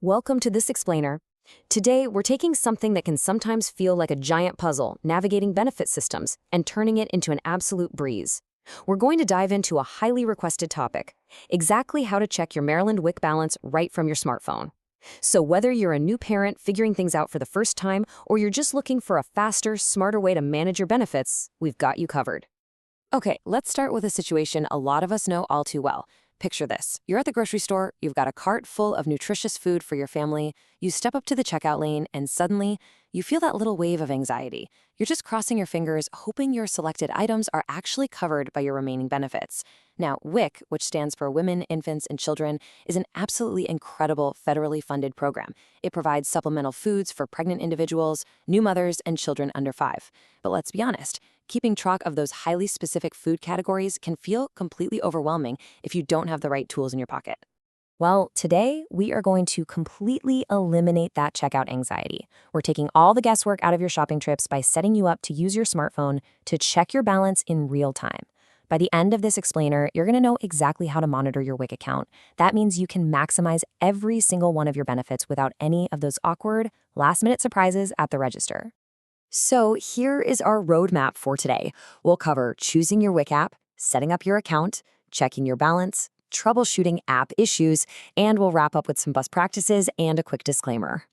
Welcome to this explainer. Today, we're taking something that can sometimes feel like a giant puzzle, navigating benefit systems, and turning it into an absolute breeze. We're going to dive into a highly requested topic, exactly how to check your Maryland WIC balance right from your smartphone. So whether you're a new parent figuring things out for the first time, or you're just looking for a faster, smarter way to manage your benefits, we've got you covered. Okay, let's start with a situation a lot of us know all too well. Picture this. You're at the grocery store, you've got a cart full of nutritious food for your family, you step up to the checkout lane, and suddenly, you feel that little wave of anxiety. You're just crossing your fingers, hoping your selected items are actually covered by your remaining benefits. Now, WIC, which stands for Women, Infants, and Children, is an absolutely incredible federally funded program. It provides supplemental foods for pregnant individuals, new mothers, and children under 5. But let's be honest, keeping track of those highly specific food categories can feel completely overwhelming if you don't have the right tools in your pocket. Well, today we are going to completely eliminate that checkout anxiety. We're taking all the guesswork out of your shopping trips by setting you up to use your smartphone to check your balance in real time. By the end of this explainer, you're going to know exactly how to monitor your WIC account. That means you can maximize every single one of your benefits without any of those awkward, last-minute surprises at the register. So here is our roadmap for today. We'll cover choosing your WIC app, setting up your account, checking your balance, troubleshooting app issues, and we'll wrap up with some best practices and a quick disclaimer.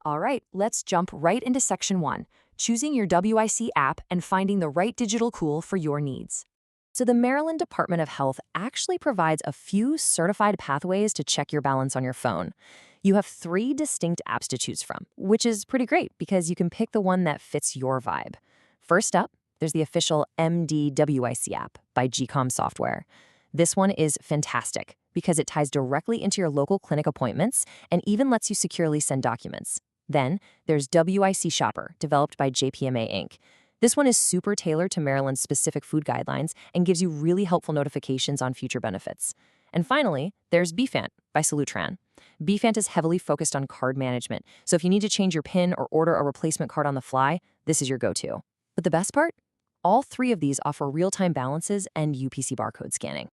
All right, let's jump right into section 1, choosing your WIC app and finding the right digital tool for your needs. So the Maryland Department of Health actually provides a few certified pathways to check your balance on your phone. You have 3 distinct apps to choose from, which is pretty great because you can pick the one that fits your vibe. First up, there's the official MDWIC app by GCOM Software. This one is fantastic because it ties directly into your local clinic appointments and even lets you securely send documents. Then there's WIC Shopper, developed by JPMA Inc. This one is super tailored to Maryland's specific food guidelines and gives you really helpful notifications on future benefits. And finally, there's BFANT by Salutran. BFANT is heavily focused on card management, so if you need to change your PIN or order a replacement card on the fly, this is your go-to. But the best part? All 3 of these offer real-time balances and UPC barcode scanning.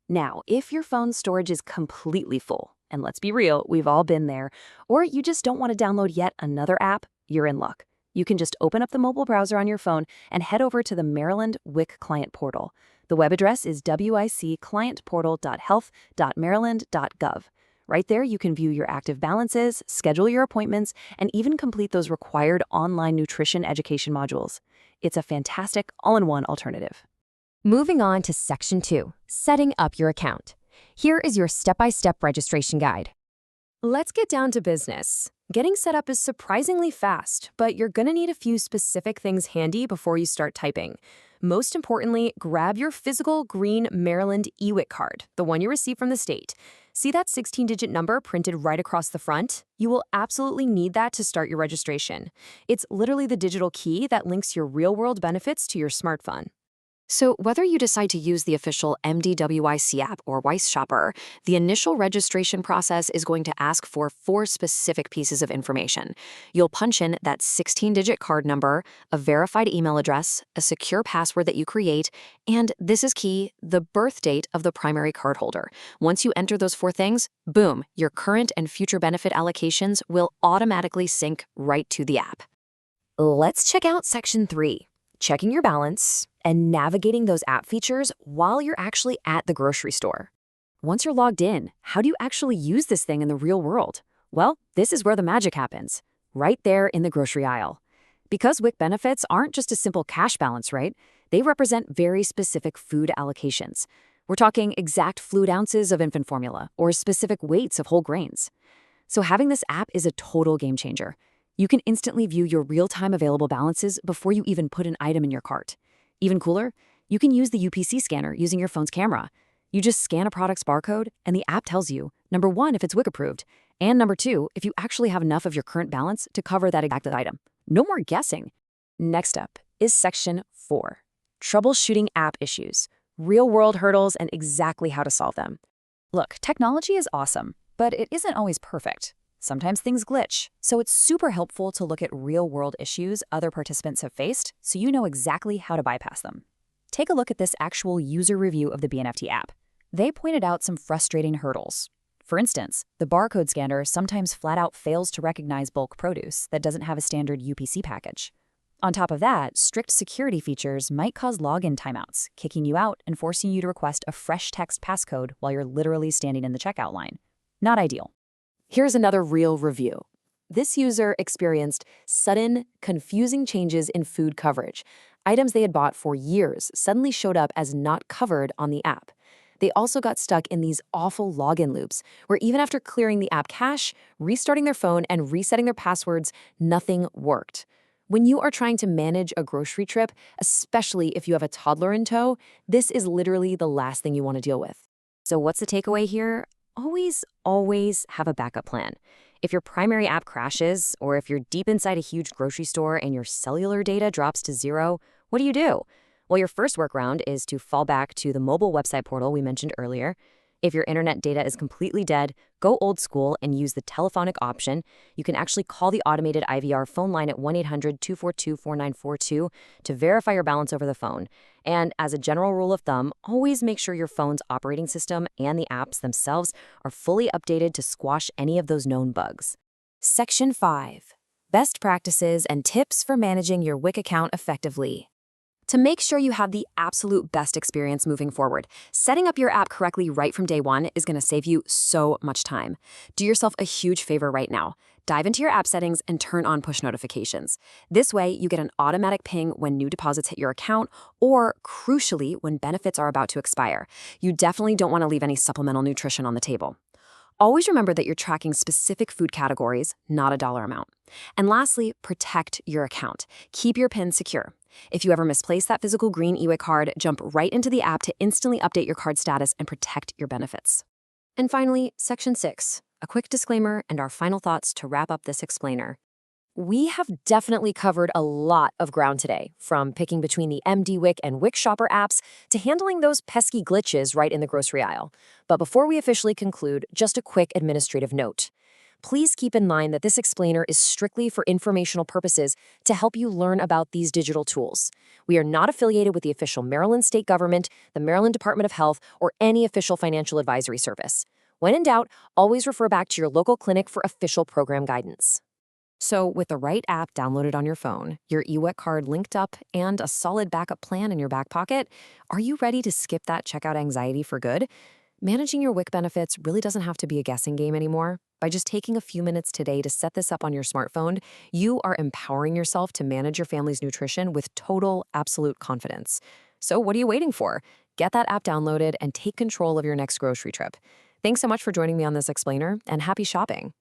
Now, if your phone's storage is completely full, and let's be real, we've all been there, or you just don't want to download yet another app, you're in luck. You can just open up the mobile browser on your phone and head over to the Maryland WIC client portal. The web address is wicclientportal.health.maryland.gov. Right there, you can view your active balances, schedule your appointments, and even complete those required online nutrition education modules. It's a fantastic all-in-one alternative. Moving on to Section 2, setting up your account. Here is your step-by-step registration guide. Let's get down to business. Getting set up is surprisingly fast, but you're going to need a few specific things handy before you start typing. Most importantly, grab your physical green Maryland WIC card, the one you received from the state. See that 16-digit number printed right across the front? You will absolutely need that to start your registration. It's literally the digital key that links your real-world benefits to your smartphone. So whether you decide to use the official MDWIC app or WIC Shopper, the initial registration process is going to ask for 4 specific pieces of information. You'll punch in that 16-digit card number, a verified email address, a secure password that you create, and this is key, the birth date of the primary cardholder. Once you enter those 4 things, boom, your current and future benefit allocations will automatically sync right to the app. Let's check out Section 3. Checking your balance, and navigating those app features while you're actually at the grocery store. Once you're logged in, how do you actually use this thing in the real world? Well, this is where the magic happens, right there in the grocery aisle. Because WIC benefits aren't just a simple cash balance, right? They represent very specific food allocations. We're talking exact fluid ounces of infant formula or specific weights of whole grains. So having this app is a total game changer. You can instantly view your real-time available balances before you even put an item in your cart. Even cooler, you can use the UPC scanner using your phone's camera. You just scan a product's barcode, and the app tells you, number 1, if it's WIC approved, and number 2, if you actually have enough of your current balance to cover that exact item. No more guessing. Next up is Section 4, troubleshooting app issues, real-world hurdles, and exactly how to solve them. Look, technology is awesome, but it isn't always perfect. Sometimes things glitch, so it's super helpful to look at real-world issues other participants have faced so you know exactly how to bypass them. Take a look at this actual user review of the BNFT app. They pointed out some frustrating hurdles. For instance, the barcode scanner sometimes flat out fails to recognize bulk produce that doesn't have a standard UPC package. On top of that, strict security features might cause login timeouts, kicking you out and forcing you to request a fresh text passcode while you're literally standing in the checkout line. Not ideal. Here's another real review. This user experienced sudden, confusing changes in food coverage. Items they had bought for years suddenly showed up as not covered on the app. They also got stuck in these awful login loops, where even after clearing the app cache, restarting their phone, and resetting their passwords, nothing worked. When you are trying to manage a grocery trip, especially if you have a toddler in tow, this is literally the last thing you want to deal with. So what's the takeaway here? Always have a backup plan. If your primary app crashes, or if you're deep inside a huge grocery store and your cellular data drops to zero, what do? Well, your first workaround is to fall back to the mobile website portal we mentioned earlier. If your internet data is completely dead, go old school and use the telephonic option. You can actually call the automated IVR phone line at 1-800-242-4942 to verify your balance over the phone. And as a general rule of thumb, always make sure your phone's operating system and the apps themselves are fully updated to squash any of those known bugs. Section 5. Best practices and tips for managing your WIC account effectively. To make sure you have the absolute best experience moving forward, setting up your app correctly right from day one is going to save you so much time. Do yourself a huge favor right now. Dive into your app settings and turn on push notifications. This way, you get an automatic ping when new deposits hit your account, or, crucially, when benefits are about to expire. You definitely don't want to leave any supplemental nutrition on the table. Always remember that you're tracking specific food categories, not a dollar amount. And lastly, protect your account. Keep your PIN secure. If you ever misplace that physical green eWIC card, jump right into the app to instantly update your card status and protect your benefits. And finally, Section 6, a quick disclaimer and our final thoughts to wrap up this explainer. We have definitely covered a lot of ground today, from picking between the MD-WIC and WIC Shopper apps to handling those pesky glitches right in the grocery aisle. But before we officially conclude, just a quick administrative note. Please keep in mind that this explainer is strictly for informational purposes to help you learn about these digital tools. We are not affiliated with the official Maryland state government, the Maryland Department of Health, or any official financial advisory service. When in doubt, always refer back to your local clinic for official program guidance. So with the right app downloaded on your phone, your eWIC card linked up, and a solid backup plan in your back pocket, are you ready to skip that checkout anxiety for good? Managing your WIC benefits really doesn't have to be a guessing game anymore. By just taking a few minutes today to set this up on your smartphone, you are empowering yourself to manage your family's nutrition with total, absolute confidence. So what are you waiting for? Get that app downloaded and take control of your next grocery trip. Thanks so much for joining me on this explainer, and happy shopping.